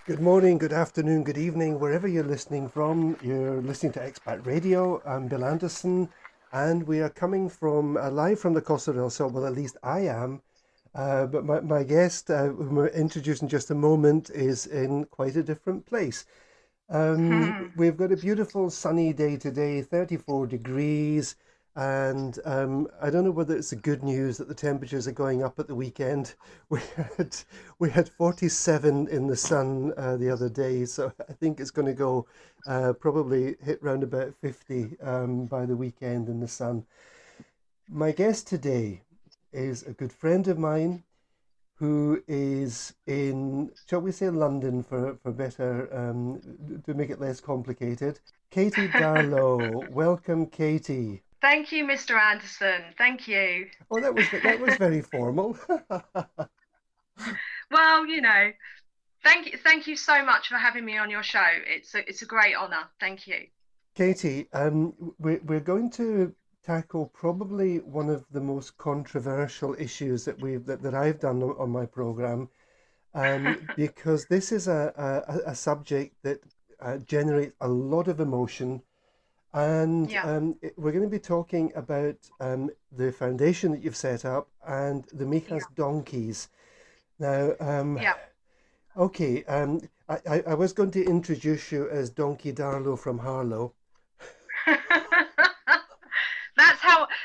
Good morning, good afternoon, good evening, wherever you're listening from. You're listening to Expat Radio. I'm Bill Anderson, and we are coming from live from the Costa del Sol. Well, at least I am. But my guest, whom we'll introduce in just a moment, is in quite a different place. We've got a beautiful sunny day today, 34 degrees. And I don't know whether it's the good news that the temperatures are going up at the weekend. We had we had 47 in the sun the other day, so I think it's going to go probably hit round about 50 by the weekend in the sun. My guest today is a good friend of mine who is in, shall we say, London for better, to make it less complicated. Katy Darlow. Welcome, Katy. Thank you, Mr. Anderson. Thank you. Oh, that was very formal. Well, thank you so much for having me on your show. It's a great honor. Thank you. Katy, we're going to tackle probably one of the most controversial issues that I've done on my program, because this is a subject that generates a lot of emotion. And Yeah, we're going to be talking about the foundation that you've set up and the yeah, Mijas Donkeys. Now, yeah. okay, I was going to introduce you as Donkey Darlow from Harlow.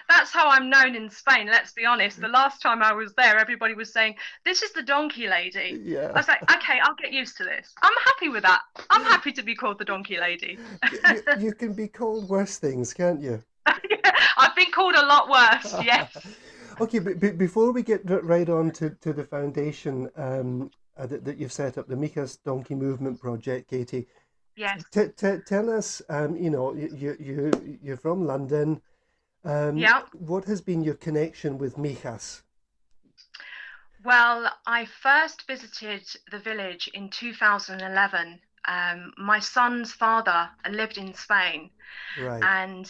That's how I'm known in Spain. Let's be honest. The last time I was there, everybody was saying, "This is the donkey lady." I Yeah, was like, "Okay, I'll get used to this. I'm happy with that. I'm happy to be called the donkey lady." you can be called worse things, can't you? I've been called a lot worse. Yes, Okay, but before we get right on to the foundation that you've set up, the Mijas Donkey Movement Project, Katy, yes, tell us, you're from London. yeah. What has been your connection with Mijas? Well, I first visited the village in 2011. My son's father lived in Spain, Right, and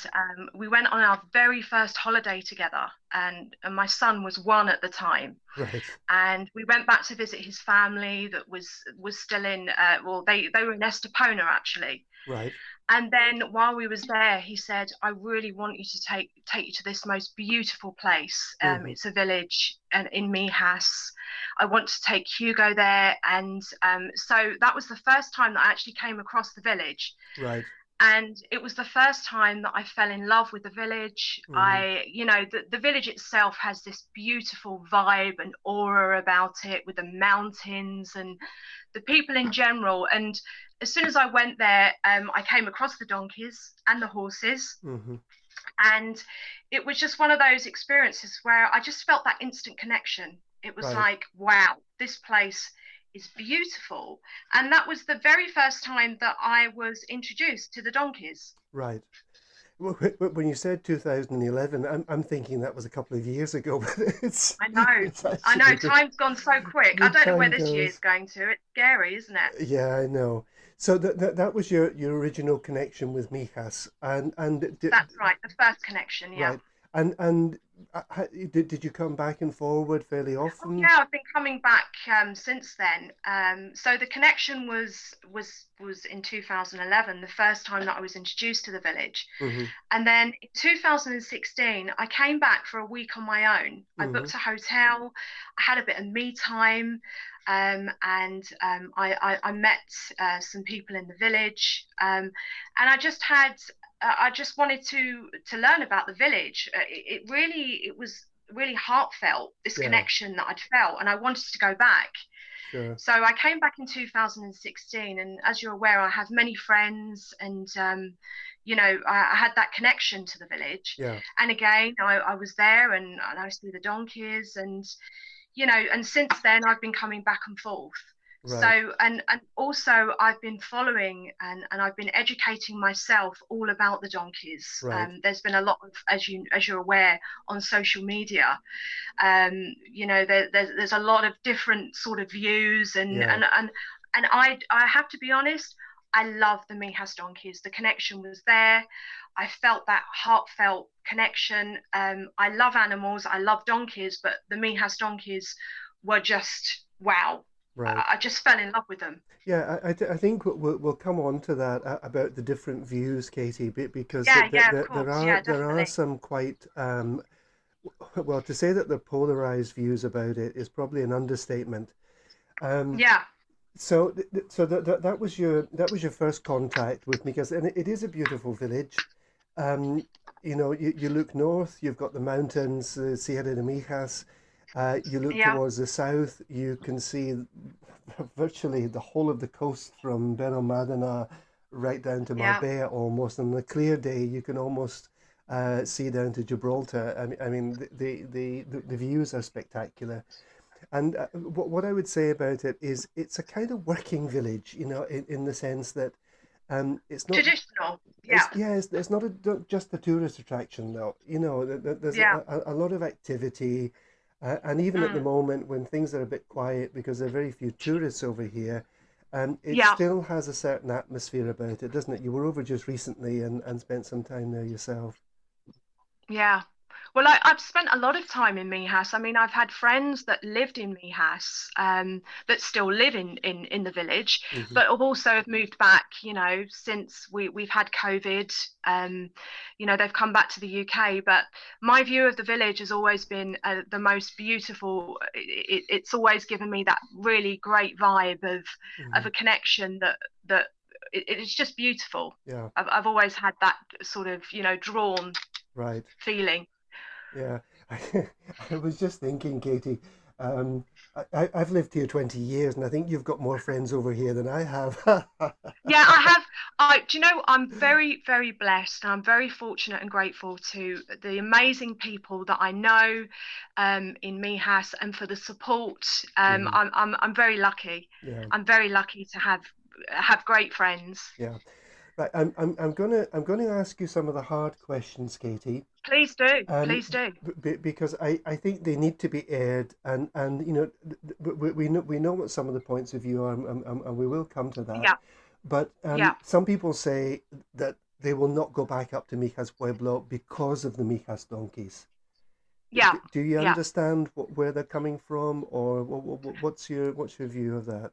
we went on our very first holiday together. And my son was one at the time, right, and we went back to visit his family that was still in. Well, they were in Estepona actually. right. And then while we was there, he said, "I really want you to take you to this most beautiful place. Hmm. It's a village and in Mijas. I want to take Hugo there." And so that was the first time that I actually came across the village. Right. And it was the first time that I fell in love with the village. Hmm. The village itself has this beautiful vibe and aura about it with the mountains and the people in general. And as soon as I went there, I came across the donkeys and the horses. Hmm. And it was just one of those experiences where I just felt that instant connection. It was Right, like, wow, this place is beautiful. And that was the very first time that I was introduced to the donkeys. right. When you said 2011, I'm thinking that was a couple of years ago, but it's I know. it's I actually know. Time's gone so quick. I good don't know where time this year's goes. going to. It's scary, isn't it? Yeah, I know. So that was your original connection with Mijas, and That's right. The first connection. Yeah. right, and did you come back and forward fairly Oh often? yeah, I've been coming back since then. So the connection was in 2011, the first time that I was introduced to the village. Hmm. And then in 2016, I came back for a week on my own. I Hmm. booked a hotel. I had a bit of me time, and I met some people in the village, and I just wanted to learn about the village. It was really heartfelt, this Yeah, connection that I'd felt, and I wanted to go back. sure. So I came back in 2016, and as you're aware, I have many friends, and I had that connection to the village. Yeah, And again, I was there, and I see the donkeys, and since then I've been coming back and forth. right, So and also I've been following and I've been educating myself all about the donkeys. right. There's been a lot of, as you're aware, on social media. There's a lot of different sort of views, and Yeah, and and and I have to be honest. I love the Mijas donkeys. The connection was there. I felt that heartfelt connection. I love animals. I love donkeys, but the Mijas donkeys were just wow. right. I just fell in love with them. Yeah, I think we'll come on to that about the different views, Katie, because Yeah, yeah, of course. Yeah, there are definitely. some quite well, to say that they're polarized views about it is probably an understatement. Um, Yeah, that was your first contact with me, because and it is a beautiful village. Um, you look north, you've got the mountains, Sierra de Mijas. You look yeah, towards the south, you can see virtually the whole of the coast from Benalmádena right down to yeah, Marbella almost. On a clear day, you can almost see down to Gibraltar. I mean, the views are spectacular. And what I would say about it is it's a kind of working village, in the sense that it's not. traditional. Yeah, It's not just a tourist attraction, though. There's yeah, a lot of activity, and even at the mm, moment when things are a bit quiet because there are very few tourists over here, it yeah. still has a certain atmosphere about it, doesn't it? You were over just recently and spent some time there yourself. Yeah. Well, I've spent a lot of time in Mijas. I mean, I've had friends that lived in Mijas, that still live in the village, Hmm. but have also moved back, since we've had COVID. They've come back to the UK. But my view of the village has always been the most beautiful. It's always given me that really great vibe of Hmm. a connection that it's just beautiful. Yeah, I've always had that sort of, drawn right. feeling. Yeah, I was just thinking, Katie. Um, I've lived here 20 years, and I think you've got more friends over here than I have. Yeah, I have. Do you know, I'm very, very blessed. I'm very fortunate and grateful to the amazing people that I know in Mijas and for the support. Hmm. I'm very lucky. Yeah, I'm very lucky to have great friends. yeah. Right, I'm gonna ask you some of the hard questions, Katie. Please do. Um, Please do. because I think they need to be aired, and we know what some of the points of view are, and we will come to that. Yeah. But Yeah. some people say that they will not go back up to Mijas Pueblo because of the Mijas donkeys. Yeah. Do you Yeah. understand where they're coming from, or what's your view of that?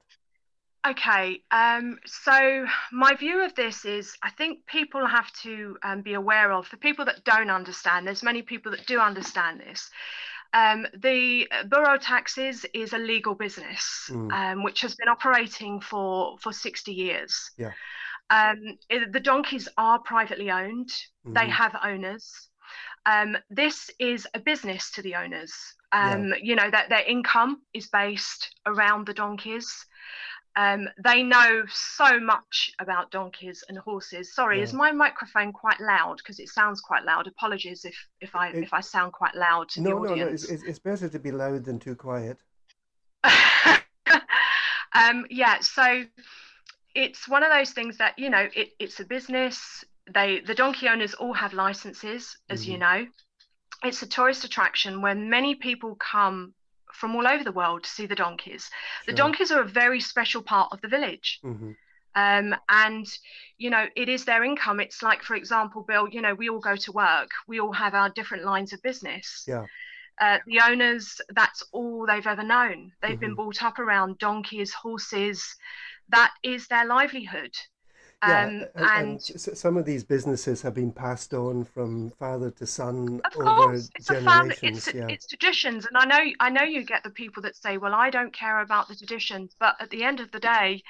Okay, so my view of this is I think people have to be aware of, for people that don't understand, there's many people that do understand this. The borough taxes is a legal business Mm, which has been operating for 60 years. yeah. The donkeys are privately owned, they Hmm. have owners. This is a business to the owners. Yeah. That their income is based around the donkeys. They know so much about donkeys and horses. Sorry, is Yeah. my microphone quite loud? Because it sounds quite loud. Apologies It, if I sound quite loud to the no. audience. It's better to be loud than too quiet. Yeah, so it's one of those things that it's a business. The donkey owners all have licenses, as Hmm. you know. It's a tourist attraction where many people come from all over the world to see the donkeys. The Sure. donkeys are a very special part of the village. Hmm. And it is their income. It's like, for example, Bill, we all go to work, we all have our different lines of business. Yeah. The owners, that's all they've ever known. They've been Hmm. brought up around donkeys, horses. That is their livelihood. Yeah, And some of these businesses have been passed on from father to son of over course, it's a family. generations. Yeah, It's traditions, and I know you get the people that say, "Well, I don't care about the traditions," but at the end of the day,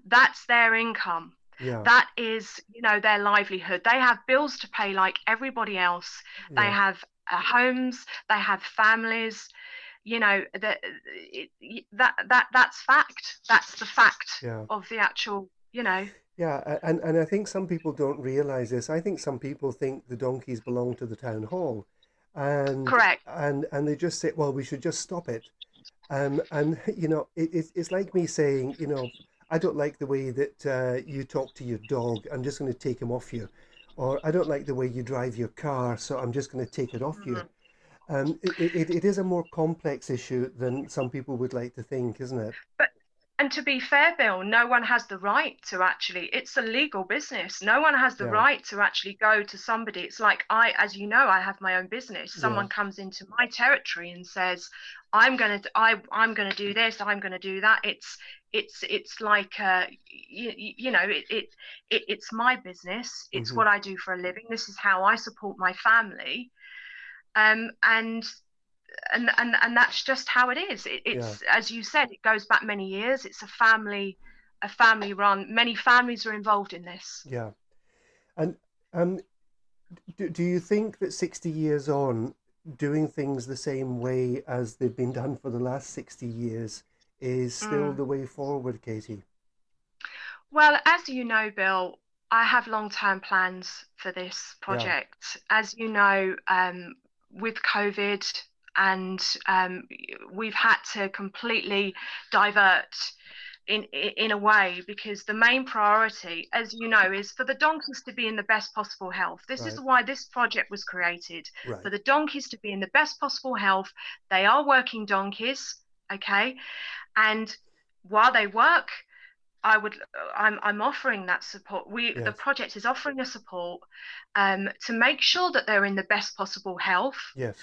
that's their income. yeah, That is, their livelihood. They have bills to pay like everybody else. They yeah, have homes. They have families. That that's fact. That's the fact yeah, of the actual. yeah. And I think some people don't realize this. I think some people think the donkeys belong to the town hall, and Correct. and they just say, well, we should just stop it. And it's like me saying, I don't like the way that you talk to your dog. I'm just going to take him off you, or I don't like the way you drive your car, so I'm just going to take it off you. Mhm. It is a more complex issue than some people would like to think, isn't it? But and to be fair, Bill, no one has the right to actually, it's a legal business. No one has the Yeah, right to actually go to somebody. It's like as you know, I have my own business. yeah, Someone comes into my territory and says, I'm gonna do this, I'm gonna do that. It's like it's my business. It's Hmm. what I do for a living. This is how I support my family. Um, and and that's just how it is. Yeah, It's, as you said, it goes back many years. It's a family run. Many families are involved in this. yeah. And um, do you think that 60 years on, doing things the same way as they've been done for the last 60 years is still Mm. the way forward, Katy? Well, as you know, Bill, I have long-term plans for this Yeah, project. As you know, with COVID, and we've had to completely divert in a way, because the main priority, as you know, is for the donkeys to be in the best possible health. This is right, why this project was created, for right. the donkeys to be in the best possible health. They are working donkeys, okay? And while they work, I'm offering that support. The Yes, project is offering a support to make sure that they're in the best possible health, yes,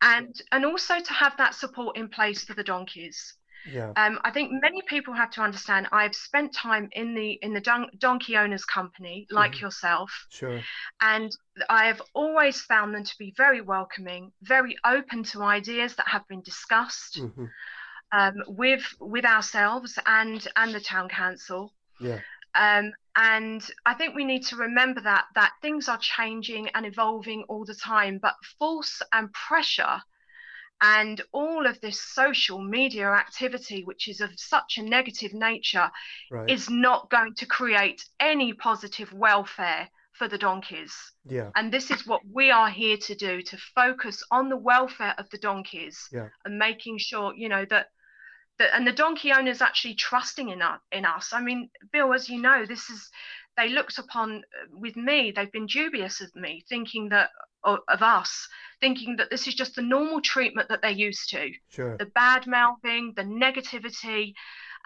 and also to have that support in place for the donkeys. yeah. I think many people have to understand. I've spent time in the donkey owners company, Hmm. like yourself, Sure. and I have always found them to be very welcoming, very open to ideas that have been discussed Hmm. with ourselves and the town council. Yeah, And I think we need to remember that things are changing and evolving all the time, but force and pressure and all of this social media activity, which is of such a negative nature, right. is not going to create any positive welfare for the donkeys. Yeah, And this is what we are here to do, to focus on the welfare of the donkeys yeah, and making sure, that and the donkey owners actually trusting in us. I mean, Bill, as you know, this is they looked upon with me. They've been dubious of me, thinking that of us, thinking that this is just the normal treatment that they're used to, sure. the bad mouthing, the negativity,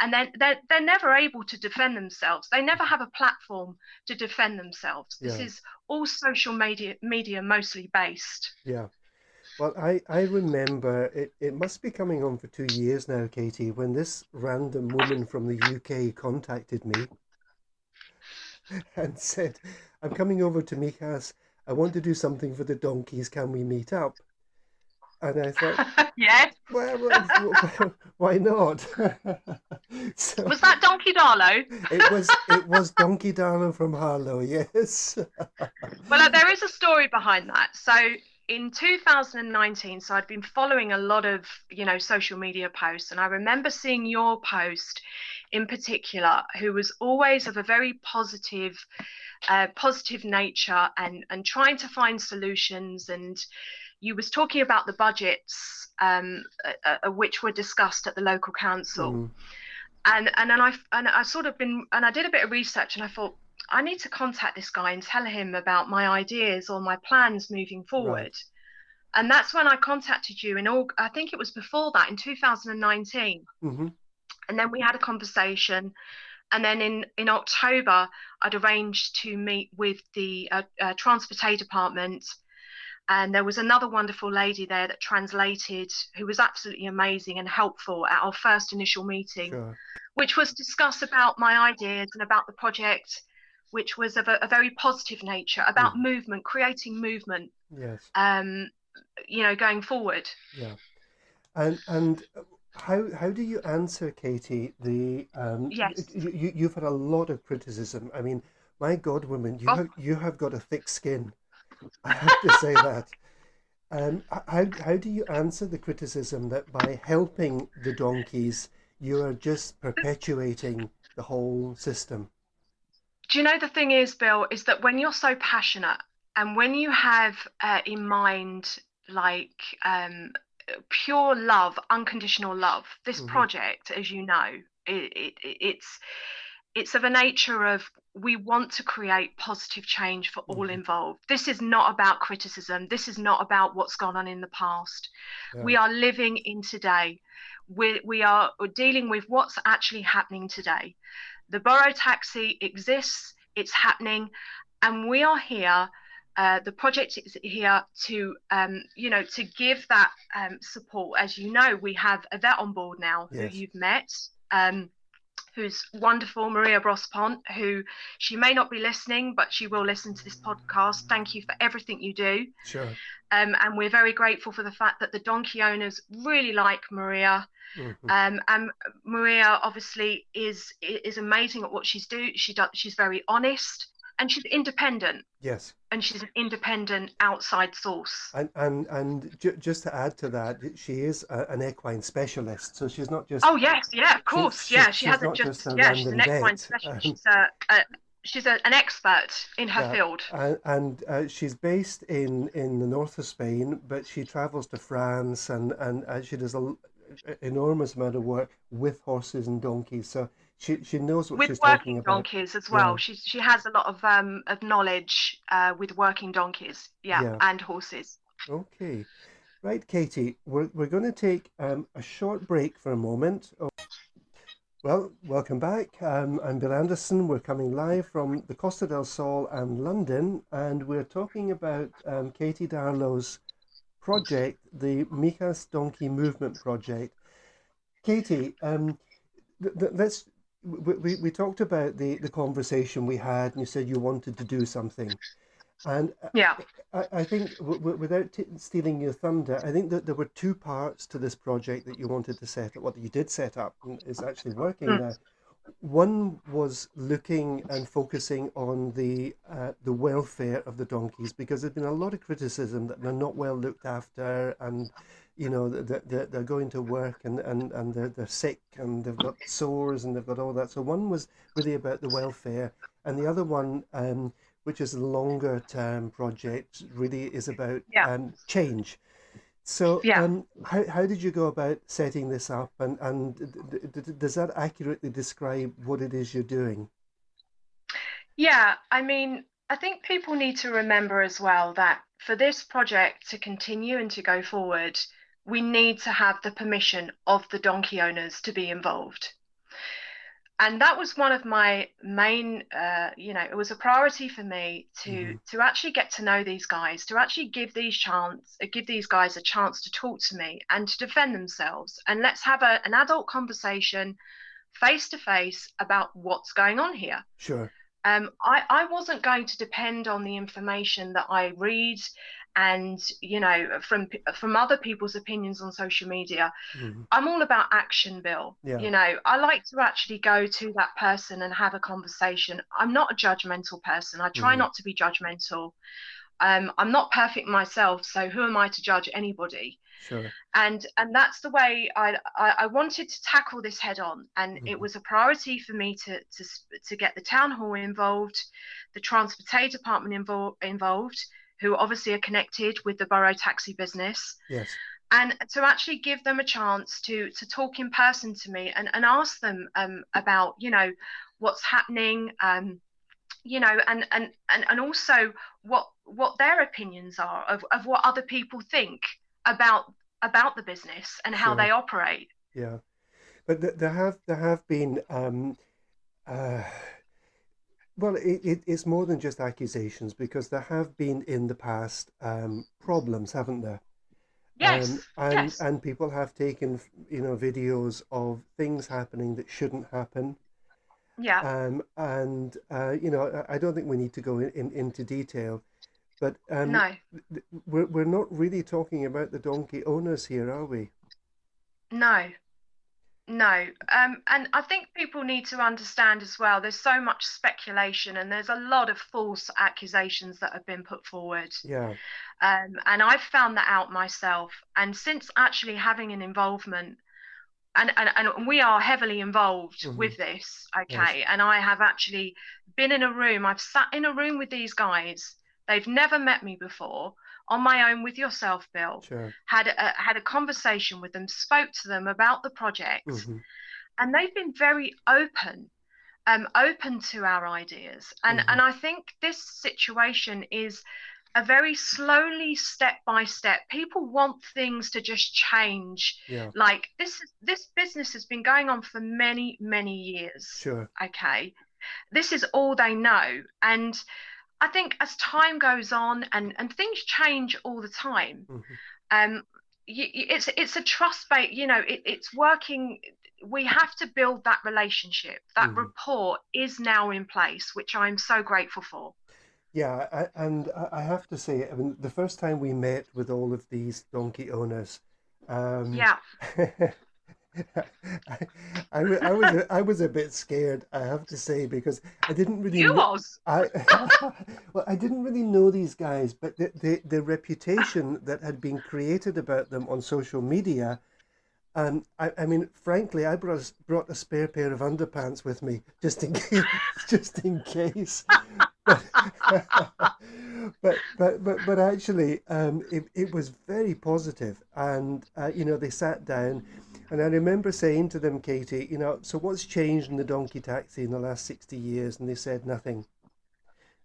and then they're never able to defend themselves. They never have a platform to defend themselves. This Yeah, is all social media mostly based. yeah. Well, I remember it must be coming on for 2 years now, Katy, when this random woman from the UK contacted me and said, I'm coming over to Mijas. I want to do something for the donkeys. Can we meet up? And I thought, Yes. well, why not? So Was that Donkey Darlow? it was Donkey Darlow from Harlow, yes. Well, there is a story behind that. So in 2019, so I'd been following a lot of, social media posts, and I remember seeing your post in particular, who was always of a very positive nature, and trying to find solutions. And you was talking about the budgets, which were discussed at the local council. Mm, And I sort of been and I did a bit of research, and I thought, I need to contact this guy and tell him about my ideas or my plans moving right. forward. And that's when I contacted you I think it was before that, in 2019. Hmm. And then we had a conversation. And then in October, I'd arranged to meet with the Transport Department. And there was another wonderful lady there that translated, who was absolutely amazing and helpful at our first initial meeting, Sure. which was to discuss about my ideas and about the project, which was of a very positive nature, about Hmm. movement, creating movement, Yes. um, going forward. Yeah. And how do you answer, Katy, the Yes. you've had a lot of criticism. I mean, my God, woman, Oh, you have got a thick skin. I have to say that. How do you answer the criticism that by helping the donkeys, you are just perpetuating the whole system? do you know the thing is, Bill, is that when you're so passionate and when you have in mind, like, pure love, unconditional love, this Hmm. project, as you know, it's of a nature of, we want to create positive change for all Hmm. involved. This is not about criticism. This is not about what's gone on in the past. Yeah. We are living in today. We are dealing with what's actually happening today. The borough taxi exists, it's happening, and we are here the project is here to, to give that support. As you know, we have a vet on board now who Yes. you've met, who's wonderful, Maria Brospont, who she may not be listening, but she will listen to this podcast. Thank you for everything you do. Sure. And we're very grateful for the fact that the donkey owners really like Maria. Mm-hmm. And Maria obviously is amazing at what she's very honest, and she's independent. Yes. And she's an independent outside source. Just to add to that, she is an equine specialist, so she's not just. Oh yes, yeah, of course, yeah. She she's hasn't not just a she's random an equine vet. specialist. She's an expert in her field. And she's based in the north of Spain, but she travels to France, and she does an enormous amount of work with horses and donkeys. So she knows what she's talking With working about. donkeys as well. Yeah. She has a lot of knowledge with working donkeys, Yeah. and horses. Okay. Right, Katy, we're going to take a short break for a moment. Well, welcome back. I'm Bill Anderson. We're coming live from the Costa del Sol and London, and we're talking about Katy Darlow's project, the Mijas Donkey Movement Project. Katy, we talked about the conversation we had, and you said you wanted to do something. And Yeah. I think, without stealing your thunder, I think that there were two parts to this project that you wanted to set up, what you did set up and is actually working now. One was looking and focusing on the welfare of the donkeys, because there's been a lot of criticism that they're not well looked after, and they're going to work and they're sick and they've got sores and they've got all that. So one was really about the welfare, and the other one, which is a longer term project, really is about change. So how did you go about setting this up, and does that accurately describe what it is you're doing? Yeah, I mean, I think people need to remember as well that for this project to continue and to go forward, we need to have the permission of the donkey owners to be involved. And that was one of my main, it was a priority for me to actually get to know these guys, to actually give these guys a chance to talk to me and to defend themselves. And let's have an adult conversation face to face about what's going on here. Sure. I wasn't going to depend on the information that I read and from other people's opinions on social media. I'm all about action, Bill. I like to actually go to that person and have a conversation. I'm not a judgmental person. I try not to be judgmental. I'm not perfect myself, so who am I to judge anybody? Sure. And that's the way I wanted to tackle this head on, and it was a priority for me to get the town hall involved, the transport department involved, who obviously are connected with the borough taxi business. Yes. And to actually give them a chance to talk in person to me and ask them about what's happening, and also what their opinions are of what other people think about the business and how they operate. Yeah, but there have been well, it's more than just accusations, because there have been in the past problems, haven't there? Yes. And people have taken videos of things happening that shouldn't happen. Yeah. I don't think we need to go into detail, but no, we're not really talking about the donkey owners here, are we? No. And I think people need to understand as well, there's so much speculation and there's a lot of false accusations that have been put forward. Yeah. And I've found that out myself. And since actually having an involvement, and we are heavily involved with this, okay? Yes. And I have actually been in a room, I've sat in a room with these guys. They've never met me before. On my own with yourself, Bill. Sure. Had a conversation with them, spoke to them about the project, and they've been very open to our ideas. And I think this situation is a very slowly, step by step. People want things to just change. Yeah. Like this business has been going on for many, many years. Sure. Okay. This is all they know. And I think as time goes on and things change all the time, Hmm. um, it's a trust based, it's working. We have to build that relationship. That Hmm. rapport is now in place, which I'm so grateful for. Yeah, I have to say, I mean, the first time we met with all of these donkey owners, um, Yeah, I was a bit scared, I have to say, because I didn't really you know, was. I well, I didn't really know these guys, but the reputation that had been created about them on social media. I mean, frankly, I brought a spare pair of underpants with me just in case, just in case. But but actually, it was very positive, and they sat down, and I remember saying to them, Katy, so what's changed in the donkey taxi in the last 60 years? And they said nothing.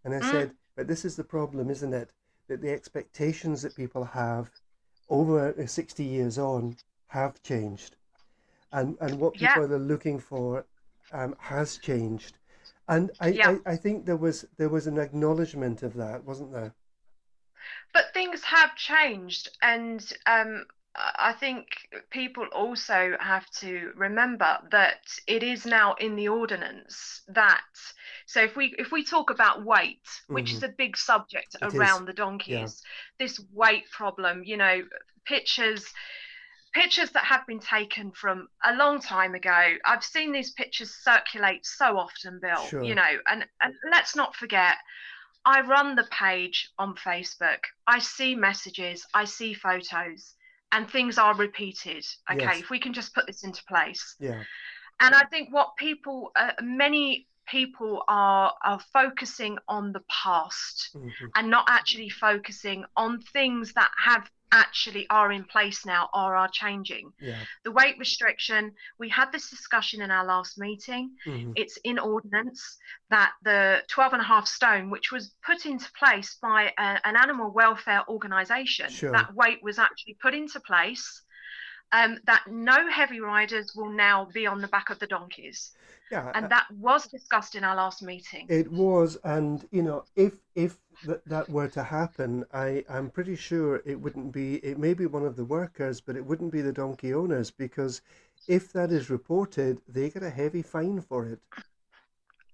And I Mm, said, but this is the problem, isn't it? That the expectations that people have over 60 years on have changed, and what yeah, people are looking for has changed. And yeah. I think there was an acknowledgement of that, wasn't there? But things have changed, and I think people also have to remember that it is now in the ordinance that. So if we talk about weight, which Hmm. is a big subject It is. around the Yeah, donkeys, this weight problem, pictures pictures that have been taken from a long time ago. I've seen these pictures circulate so often, Bill, sure. and let's not forget, I run the page on Facebook. I see messages, I see photos, and things are repeated. Okay, Yes. if we can just put this into place. Yeah. And I think what many people are focusing on the past Hmm. and not actually focusing on things that have actually are in place now or are changing. Yeah. The weight restriction, we had this discussion in our last meeting. Hmm. It's in ordinance that the 12 and a half stone, which was put into place by an animal welfare organization, Sure. that weight was actually put into place, that no heavy riders will now be on the back of the donkeys. Yeah. And that was discussed in our last meeting. It was, and if that were to happen, I'm pretty sure it wouldn't be. It may be one of the workers, but it wouldn't be the donkey owners, because if that is reported, they get a heavy fine for it.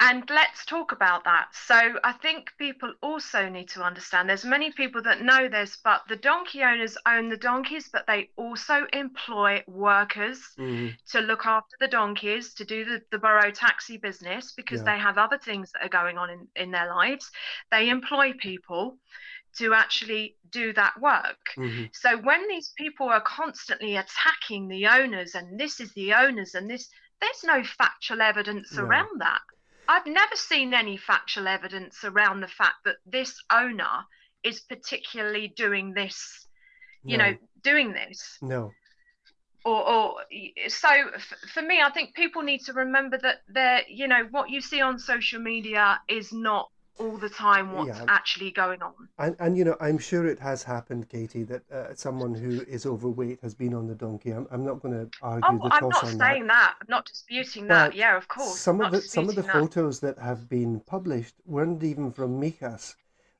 And let's talk about that. So I think people also need to understand there's many people that know this, but the donkey owners own the donkeys, but they also employ workers Mm, to look after the donkeys, to do the borough taxi business, because yeah. they have other things that are going on in their lives. They employ people to actually do that work. Hmm. So when these people are constantly attacking the owners and this is the owners and this, there's no factual evidence No. around that. I've never seen any factual evidence around the fact that this owner is particularly doing this, you know, No. doing this. No. Or so for me, I think people need to remember that what you see on social media is not all the time what's Yeah. actually going on. And I'm sure it has happened, Katy, that someone who is overweight has been on the donkey. I'm not going to argue Oh, the I'm toss not on that. saying that. I'm not disputing that. But Yeah, of course. I'm not some of the disputing that. photos that have been published weren't even from Mijas.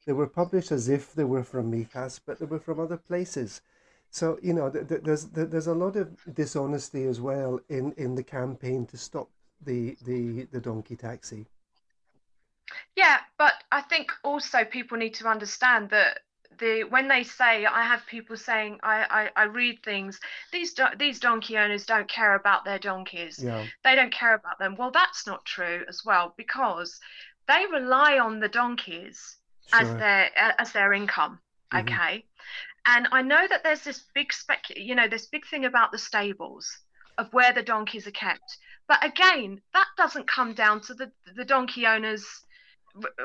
They were published as if they were from Mijas, but they were from other places. So there's a lot of dishonesty as well in the campaign to stop the donkey taxi. Yeah, but I think also people need to understand that when they say, I have people saying, I read things, these donkey owners don't care about their donkeys. Yeah, They don't care about them. Well, that's not true as well, because they rely on the donkeys sure. as their income. Hmm. Okay. And I know that there's this big thing about the stables of where the donkeys are kept. But again, that doesn't come down to the donkey owners'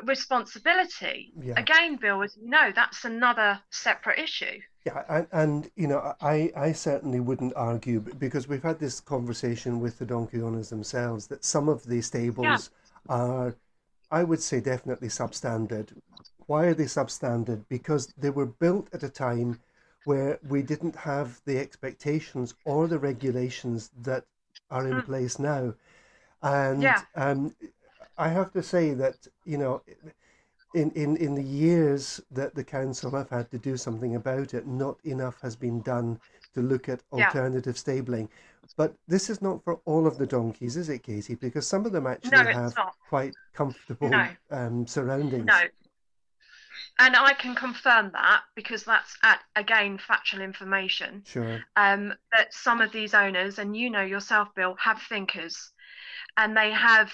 responsibility. Yeah. Again, Bill, as you know, that's another separate issue. Yeah, and I certainly wouldn't argue because we've had this conversation with the donkey owners themselves that some of the Yeah. stables are, I would say, definitely substandard. Why are they substandard? Because they were built at a time where we didn't have the expectations or the regulations that are in Mm, place now. And yeah. I have to say that, in the years that the council have had to do something about it, not enough has been done to look at Yeah. alternative stabling. But this is not for all of the donkeys, is it, Katy? Because some of them No, actually it's have not. quite comfortable No, surroundings. no. And I can confirm that because that's again factual information. Sure. That some of these owners, and you know yourself, Bill, have thinkers, and they have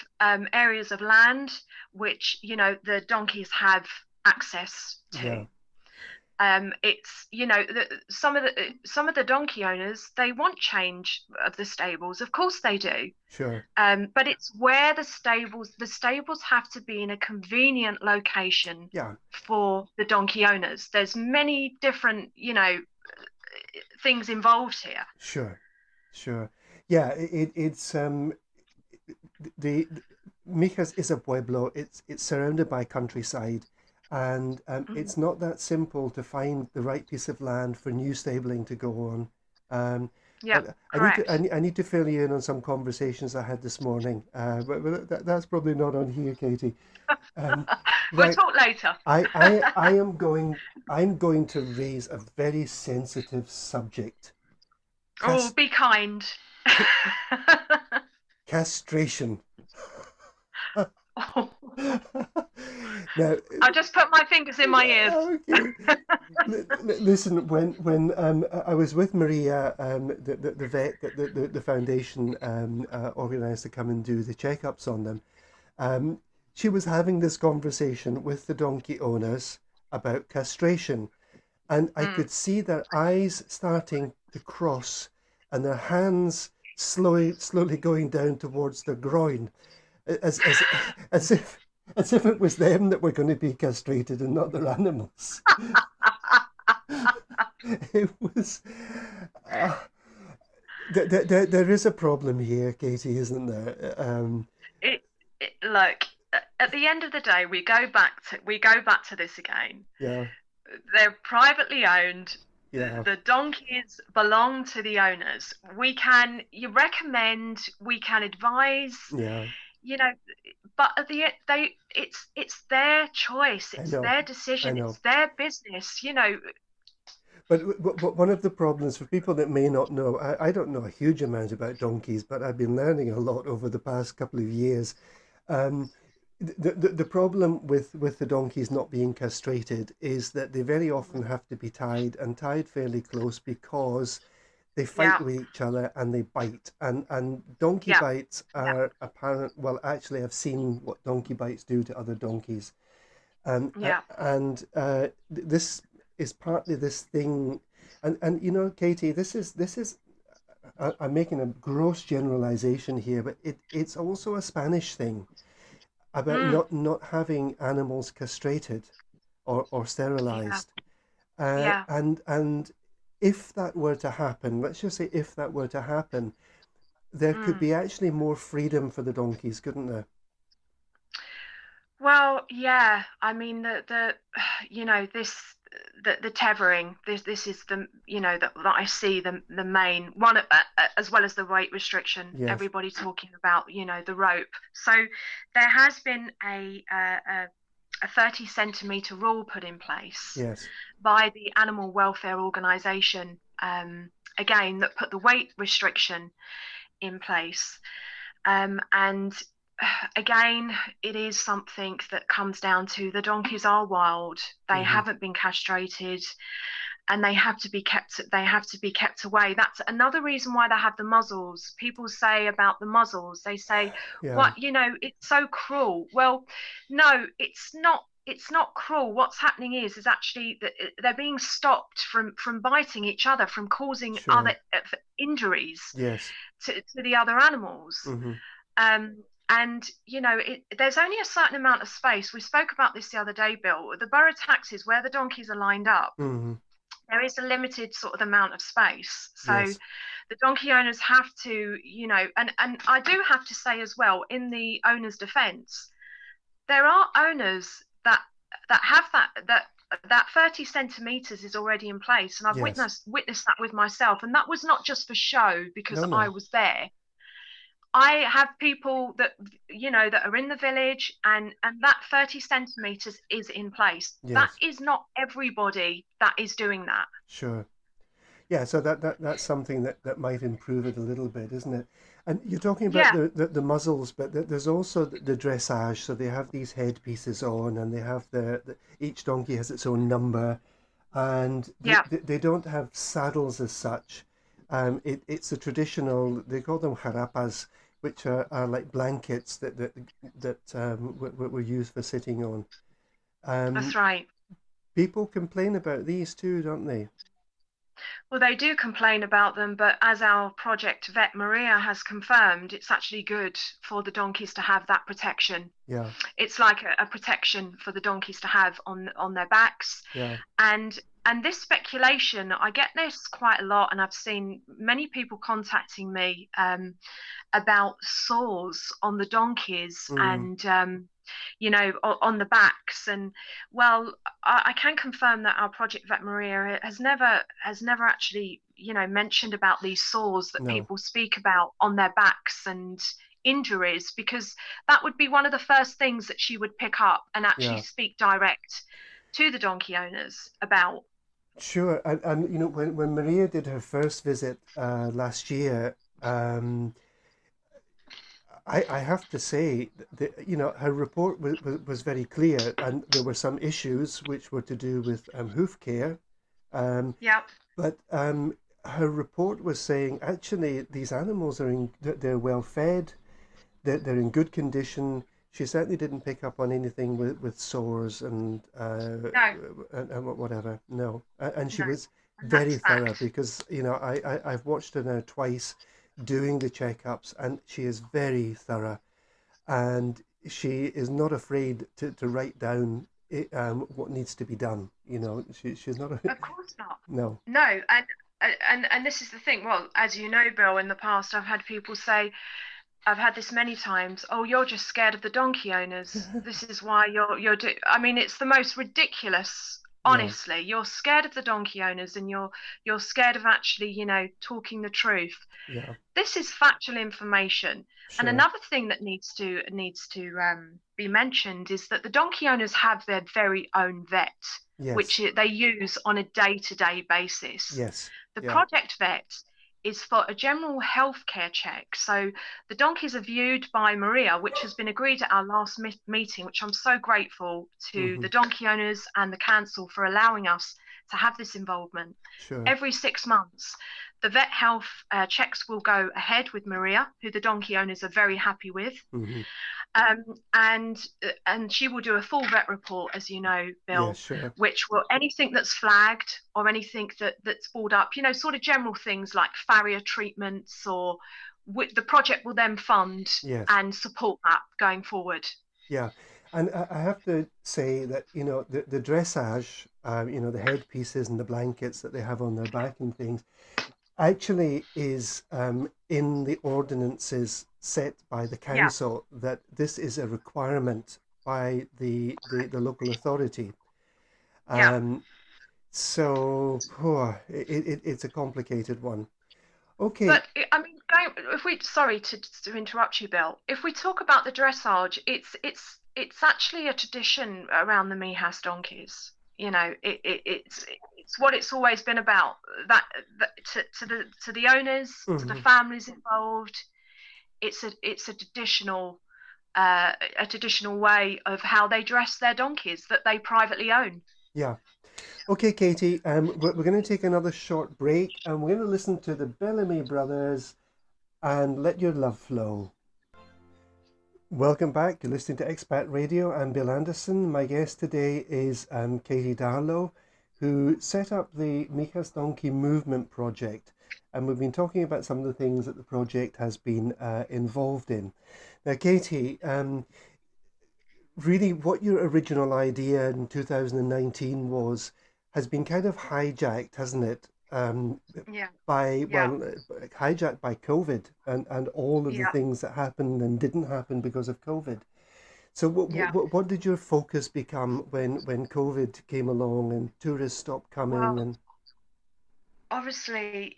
areas of land which the donkeys have access Yeah. to. It's some of the donkey owners, they want change of the stables, of course they do. Sure. But it's where the stables have to be in a convenient location Yeah. for the donkey owners. There's many different, things involved here. Sure. Sure. Yeah. It's the Mijas is a pueblo. It's surrounded by countryside, and Mm. it's not that simple to find the right piece of land for new stabling to go on. Um, Yeah, but correct. I need to fill you in on some conversations I had this morning. But that's probably not on here, Katy. Um, We'll right. talk later. I'm going to raise a very sensitive subject. Oh, Cas- be kind. Castration. Oh, Now, I'll just put my fingers in my ears. okay. Listen, when I was with Maria, the vet that the foundation organised to come and do the checkups on them, um, she was having this conversation with the donkey owners about castration, and I Mm. could see their eyes starting to cross, and their hands slowly going down towards their groin, as as as if it was them that were going to be castrated and not their animals. It was. Uh, there is a problem here, Katy, isn't there? it, Look, at the end of the day, we go back to this again. Yeah, They're privately owned. yeah, The donkeys belong to the owners. You recommend, we can advise, yeah. you know, but at the end, it's their choice, I it's know, their I decision, it's know. their business. But one of the problems for people that may not know, I don't know a huge amount about donkeys, but I've been learning a lot over the past couple of years. Um, the problem with the donkeys not being castrated is that they very often have to be tied and tied fairly close because they fight Yeah, with each other and they bite. And donkey yeah, bites yeah, are apparent. Well, actually, I've seen what donkey bites do to other donkeys. yeah. And this is partly this thing. And Katy, this is I'm making a gross generalization here, but it's also a Spanish thing about Mm, not having animals castrated or yeah, sterilized. yeah. And if that were to happen, let's just say if that were to happen, there could Mm. be actually more freedom for the donkeys, couldn't there? Well, yeah. I mean, this the tethering. This is that I see the main one, as well as the weight restriction. Yes, Everybody talking about the rope. So there has been a 30 centimeter rule put in place yes, by the Animal Welfare Organization. Again, that put the weight restriction in place. And again, it is something that comes down to the donkeys are wild. They hmm, haven't been castrated, and they have to be kept away. That's another reason why they have the muzzles. People say about the muzzles, they say, yeah, what, it's so cruel. Well, no, it's not cruel. What's happening is actually that they're being stopped from biting each other, from causing other sure, injuries yes, to the other animals. hmm, um, and there's only a certain amount of space. We spoke about this the other day, Bill. The borough taxis, where the donkeys are lined up, hmm, there is a limited sort of amount of space. So yes, the donkey owners have to, and I do have to say as well, in the owner's defence, there are owners that have that 30 centimeters is already in place, and I've yes, witnessed that with myself, and that was not just for show because no, I no, was there. I have people that that are in the village, and that 30 centimeters is in place. That Yes, is not everybody that is doing that. sure. Yeah, so that's something that might improve it a little bit, isn't it? And you're talking about Yeah, the muzzles, but there's also the dressage. So they have these headpieces on, and they have each donkey has its own number, and yeah, they don't have saddles as such. It's a traditional. They call them harapas, which are like blankets that were used for sitting on. that's Um, right. People complain about these too, don't they? Well, they do complain about them, but as our project vet Maria has confirmed, it's actually good for the donkeys to have that protection. Yeah, It's like a protection for the donkeys to have on their backs. yeah, and and this speculation, I get this quite a lot, and I've seen many people contacting me about sores on the donkeys, mm, and on the backs. And well, I can confirm that our project vet Maria has never actually mentioned about these sores that no, people speak about on their backs and injuries, because that would be one of the first things that she would pick up and actually yeah. speak direct to the donkey owners about. Sure, and when Maria did her first visit last year, I have to say that her report was very clear, and there were some issues which were to do with hoof care, um, Yeah, but her report was saying actually these animals they're well fed, they're in good condition. She certainly didn't pick up on anything with sores no, and whatever. No, and she no, was and very that's thorough fact. because I've watched her now twice doing the checkups, and she is very thorough, and she is not afraid to write down what needs to be done. She's not a Of course not. no. No, and this is the thing. Well, as you know, Bill, in the past, I've had people say, I've had this many times. Oh, you're just scared of the donkey owners. This is why I mean, it's the most ridiculous. Yeah, Honestly, you're scared of the donkey owners, and you're scared of actually, talking the truth. yeah, This is factual information. And sure, another thing that needs to be mentioned is that the donkey owners have their very own vet, which yes, they use on a day-to-day basis. yes, The yeah, project vet is for a general healthcare check. So the donkeys are viewed by Maria, which has been agreed at our last meeting, which I'm so grateful to hmm, the donkey owners and the council for allowing us to have this involvement. sure, Every 6 months, the vet health checks will go ahead with Maria, who the donkey owners are very happy with. hmm, um, and and she will do a full vet report, as you know, yeah, Bill, sure. which will anything that's flagged or anything that's brought up, sort of general things like farrier treatments, or the project will then fund Yes, and support that going forward. yeah, and I have to say that the dressage, the headpieces and the blankets that they have on their back and things, actually is in the ordinances set by the Yeah, council that this is a requirement by the local authority. yeah. Um, so it's a complicated one. Okay, But I mean, if we sorry to interrupt you, Bill. If we talk about the dressage, it's actually a tradition around the Mijas donkeys. It's what it's always been about. That to the owners, to the mhm, families involved. It's a traditional way of how they dress their donkeys that they privately own. yeah. Okay, Katie, we're going to take another short break and we're going to listen to the Bellamy Brothers and Let Your Love Flow. Welcome back. You're listening to Expat Radio. I'm Bill Anderson. My guest today is Katy Darlow, who set up the Mijas Donkey Movement Project. And we've been talking about some of the things that the project has been involved in. Now, Katy, really what your original idea in 2019 was has been kind of hijacked, hasn't it? Yeah, By yeah, well, hijacked by COVID and all of the yeah, things that happened and didn't happen because of COVID. So yeah. what did your focus become when COVID came along and tourists stopped coming Well, and obviously,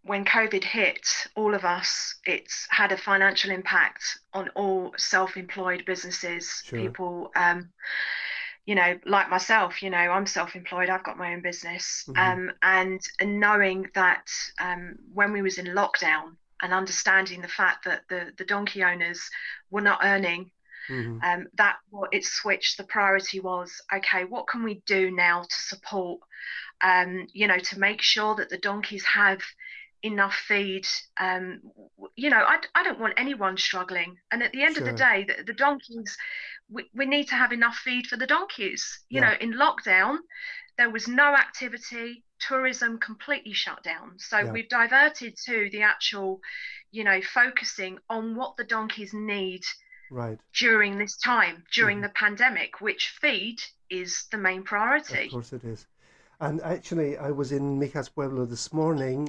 when COVID hit all of us, it's had a financial impact on all self-employed businesses, Sure. people, like myself, I'm self-employed, I've got my own business. Hmm. And knowing that when we was in lockdown and understanding the fact that the donkey owners were not earning, Hmm. that what it switched, the priority was, okay, what can we do now to support, to make sure that the donkeys have enough feed. I don't want anyone struggling. And at the end of the Sure. day, the donkeys, we need to have enough feed for the donkeys. Yeah. In lockdown, there was no activity, tourism completely shut down. So Yeah. we've diverted to the actual, focusing on what the donkeys need Right. during this time, during Hmm. the pandemic, which feed is the main Of priority. course it is. And actually, I was in Mijas Pueblo this morning,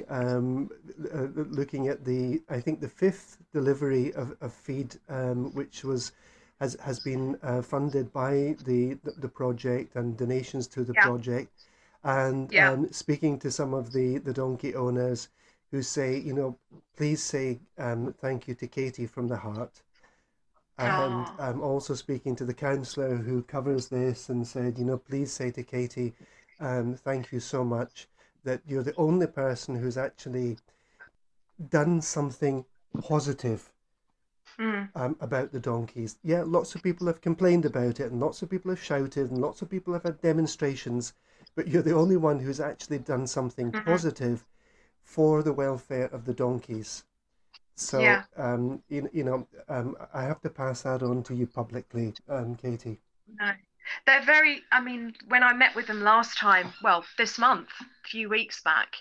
looking at I think the fifth delivery of feed, which has been funded by the project and donations to the Yeah, project, and yeah. speaking to some of the donkey owners who say, please say thank you to Katy from the heart. And Oh. I'm also speaking to the counsellor who covers this and said, please say to Katy, thank you so much that you're the only person who's actually done something positive Mm. about the donkeys. Yeah, lots of people have complained about it and lots of people have shouted and lots of people have had demonstrations, but you're the only one who's actually done something Mhm. positive for the welfare of the donkeys. So, Yeah, I have to pass that on to you publicly, Katy. no. They're very, I mean, when I met with them last time, well, this month, a few weeks back,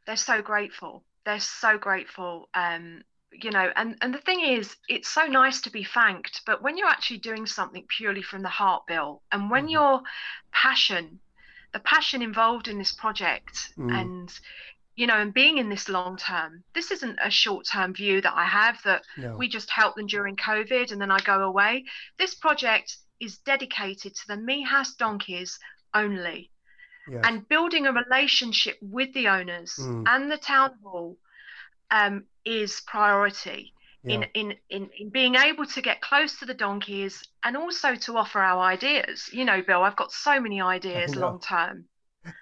they're so grateful. They're so grateful. And the thing is, it's so nice to be thanked, but when you're actually doing something purely from the heart, Bill, and when Hmm. your passion, the passion involved in this project, Mm, and being in this long term, this isn't a short term view that I have that no, we just help them during COVID and then I go away. This project is dedicated to the Mijas Donkeys only, yes, and building a relationship with the owners mm, and the town hall is priority. In, yeah, in being able to get close to the donkeys and also to offer our ideas. Bill, I've got so many I ideas know, long term.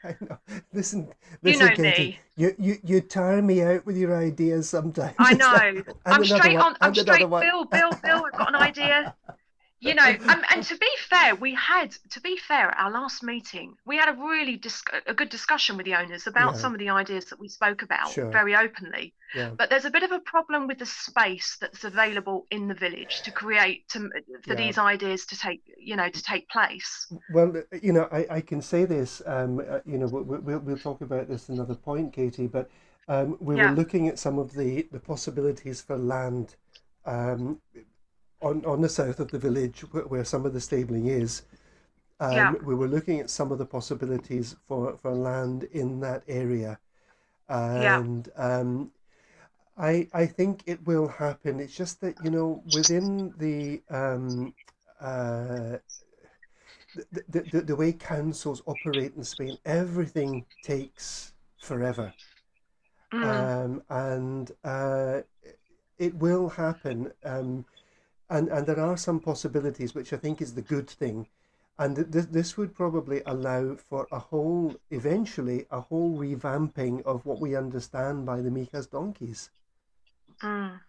I know. Listen, You listen, know Katie, me. you tire me out with your ideas sometimes. I It's like, know. and another one, I'm and another straight, one. Bill, I've got an idea. And to be fair, to be fair, at our last meeting, we had a good discussion with the owners about Yeah, some of the ideas that we spoke about sure, very openly. yeah, But there's a bit of a problem with the space that's available in the village to create for yeah. these ideas to take place. Well, I can say this, we'll talk about this another point, Katie, but we were Yeah, looking at some of the possibilities for land um, on the south of the village where some of the stabling is. yeah, We were looking at some of the possibilities for land in that area. yeah. And I think it will happen. It's just that, within uh, the way councils operate in Spain, everything takes forever. Mm, And it will happen. And there are some possibilities, which I think is the good thing. And this would probably allow for eventually, a whole revamping of what we understand by the Mijas donkeys. mm.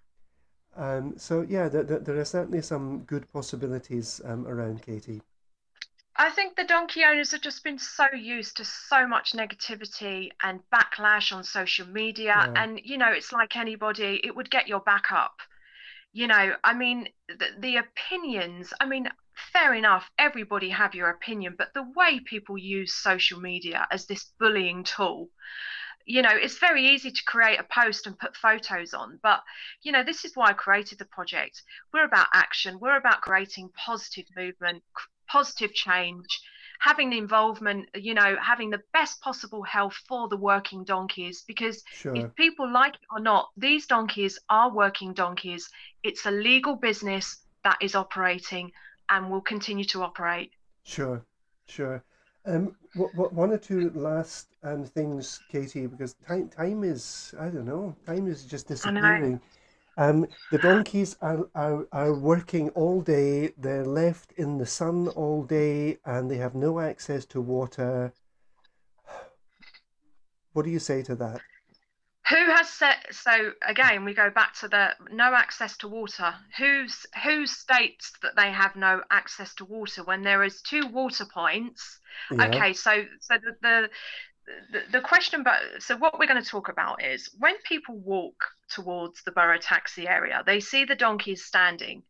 So yeah, there are certainly some good possibilities around, Katie. I think the donkey owners have just been so used to so much negativity and backlash on social media. Yeah, And, it's like anybody, it would get your back up. I mean, the opinions, I mean, fair enough, everybody have your opinion, but the way people use social media as this bullying tool, it's very easy to create a post and put photos on. But, this is why I created the project. We're about action, we're about creating positive movement, positive change, having the involvement, having the best possible health for the working donkeys. Because if sure, people like it or not, these donkeys are working donkeys. It's a legal business that is operating and will continue to operate. sure, sure. One or two last things, Katie, because time is, I don't know, time is just I know. disappearing. The donkeys are working all day. They're left in the sun all day, and they have no access to water. What do you say to that? Who has set? So again, we go back to the no access to water. Who states that they have no access to water when there is two water points? Yeah, Okay, so the question, but so what we're going to talk about is when people walk towards the borough taxi area, they see the donkeys standing.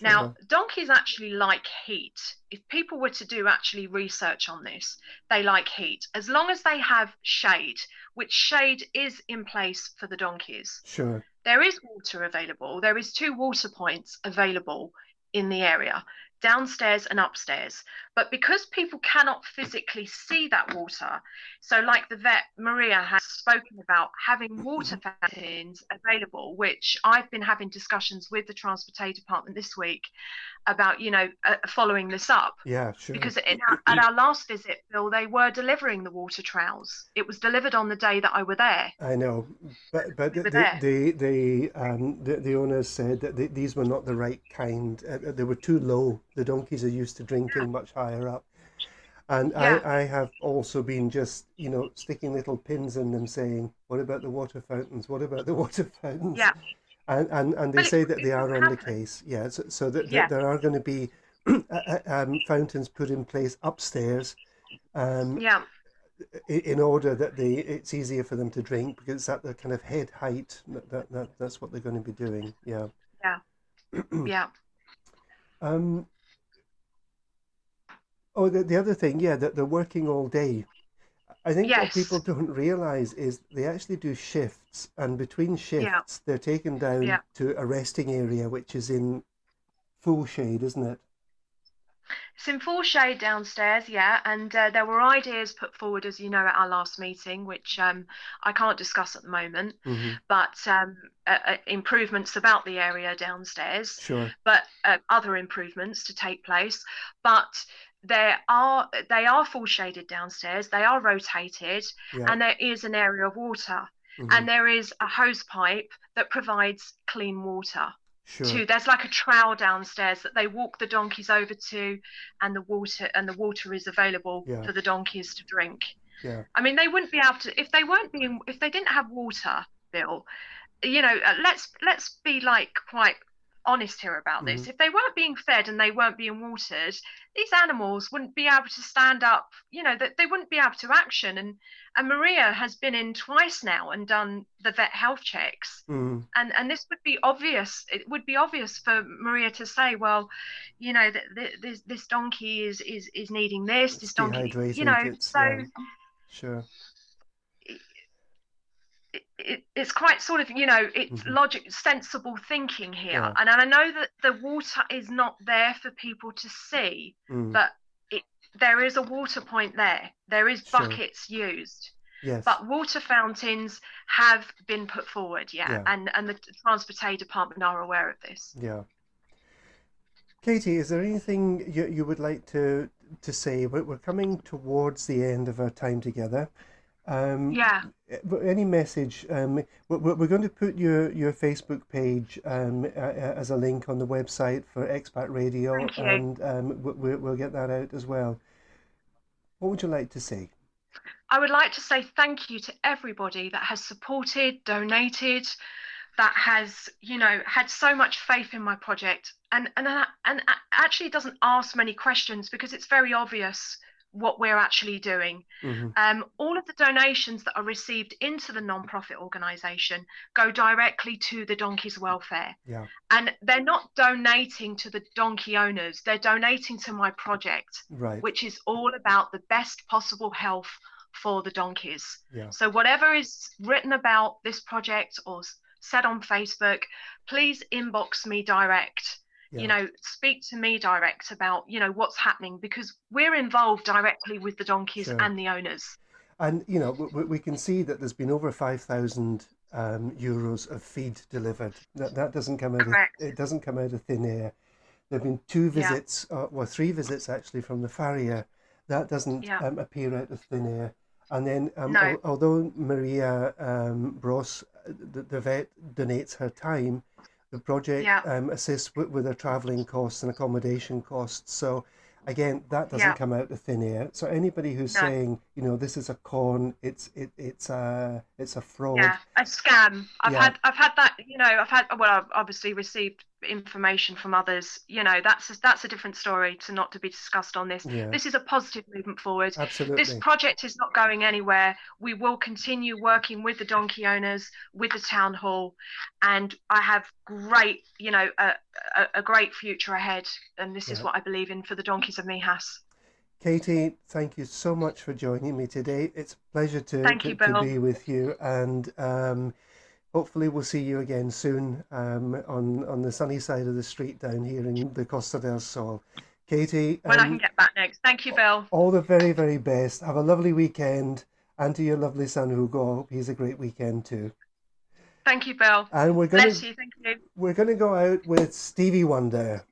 Now, sure, donkeys actually like heat. If people were to do actually research on this, they like heat. As long as they have shade, which shade is in place for the donkeys. sure, There is water available. There is two water points available in the area, downstairs and upstairs. But because people cannot physically see that water, so like the vet Maria has spoken about having water fountains available, which I've been having discussions with the Transport Department this week about, following this up. yeah, sure. Because at our last visit, Bill, they were delivering the water trowels. It was delivered on the day that I were there. I know, but We were there. the owners said that these were not the right kind. They were too low. The donkeys are used to drinking much higher up. And Yeah, I have also been just, sticking little pins in them saying, what about the water fountains? What about the water fountains? yeah. And they But say that it they are wouldn't on the happen. case. Yeah, so that Yeah, there are going to be fountains put in place upstairs, um, yeah, in order that it's easier for them to drink because it's at the kind of head height. That's what they're going to be doing. Yeah. yeah, yeah. um, oh, the other thing, yeah, that they're working all day. I think what people Yes, don't realize is they actually do shifts, and between yeah. shifts, they're taken down Yeah, to a resting area, which is in full shade, isn't it? it's in full shade downstairs, yeah, and there were ideas put forward, as you know, at our last meeting, which I can't discuss at the moment, Mm-hmm. but improvements about the area downstairs, Sure. but other improvements to take place. But they are full shaded downstairs, they are rotated, Yeah. and there is an area of water, Mm-hmm. and there is a hose pipe that provides clean water. Sure. There's like a trowel downstairs that they walk the donkeys over to, and the water is available Yeah. for the donkeys to drink. Yeah. I mean, they wouldn't be able to if they didn't have water, Bill. Let's be like quite honest here about Mm-hmm. this. If they weren't being fed and they weren't being watered, these animals wouldn't be able to stand up. That they wouldn't be able to action. And Maria has been in twice now and done the vet health checks. Mm-hmm. And this would be obvious. It would be obvious for Maria to say, well, this donkey is needing this. It's This donkey, dehydrated. It's so yeah. Sure. it's quite sort of, it's Mm-hmm. logic, sensible thinking here. Yeah. And I know that the water is not there for people to see, Mm. but there is a water point there. There is Sure. buckets used, Yes. but water fountains have been put forward, yeah. Yeah. And the Transport Department are aware of this. Yeah. Katie, is there anything you would like to say? We're coming towards the end of our time together. Um, Yeah, any message? We're going to put your Facebook page as a link on the website for Expat Radio, thank you. and we'll get that out as well. What would you like to say? I would like to say thank you to everybody that has supported, donated, that has, had so much faith in my project, and actually doesn't ask many questions because it's very obvious what we're actually doing. Hmm. All of the donations that are received into the non-profit organisation go directly to the donkeys' welfare, Yeah, and they're not donating to the donkey owners. They're donating to my project, right. which is all about the best possible health for the donkeys. Yeah, So whatever is written about this project or said on Facebook, please inbox me direct. yeah, Speak to me direct about, what's happening, because we're involved directly with the donkeys sure. and the owners. And we can see that there's been over 5,000 euros of feed delivered. That doesn't come out of Correct. it doesn't come out of thin air. There have been two Yeah. visits, well, three visits actually from the farrier that doesn't Yeah. appear out of thin air. And then, No. although Maria Bros, the vet, donates her time, the project Yeah. assists with their traveling costs and accommodation costs. So, again, that doesn't Yeah. come out of thin air. So anybody who's No. saying, this is a con, it's a fraud. Yeah, a scam. Yeah, I've had that, well, I've obviously received information from others. That's a different story not to be discussed on this. yeah, This is a positive movement forward. This absolutely. project is not going anywhere. We will continue working with the donkey owners, with the town hall, and I have a great future ahead. And this is Yeah. what I believe in for the donkeys of Mijas. Katy, thank you so much for joining me today. It's a pleasure to, Thank to, you, to Bill. be with you, and hopefully we'll see you again soon on the sunny side of the street down here in the Costa del Sol. Katy, When I can get back next. Thank you, Bill. all the very, very best. Have a lovely weekend, and to your lovely son Hugo, I hope he's a great weekend too. Thank you, Bill. And Bless you. Thank you. we're gonna go out with Stevie Wonder.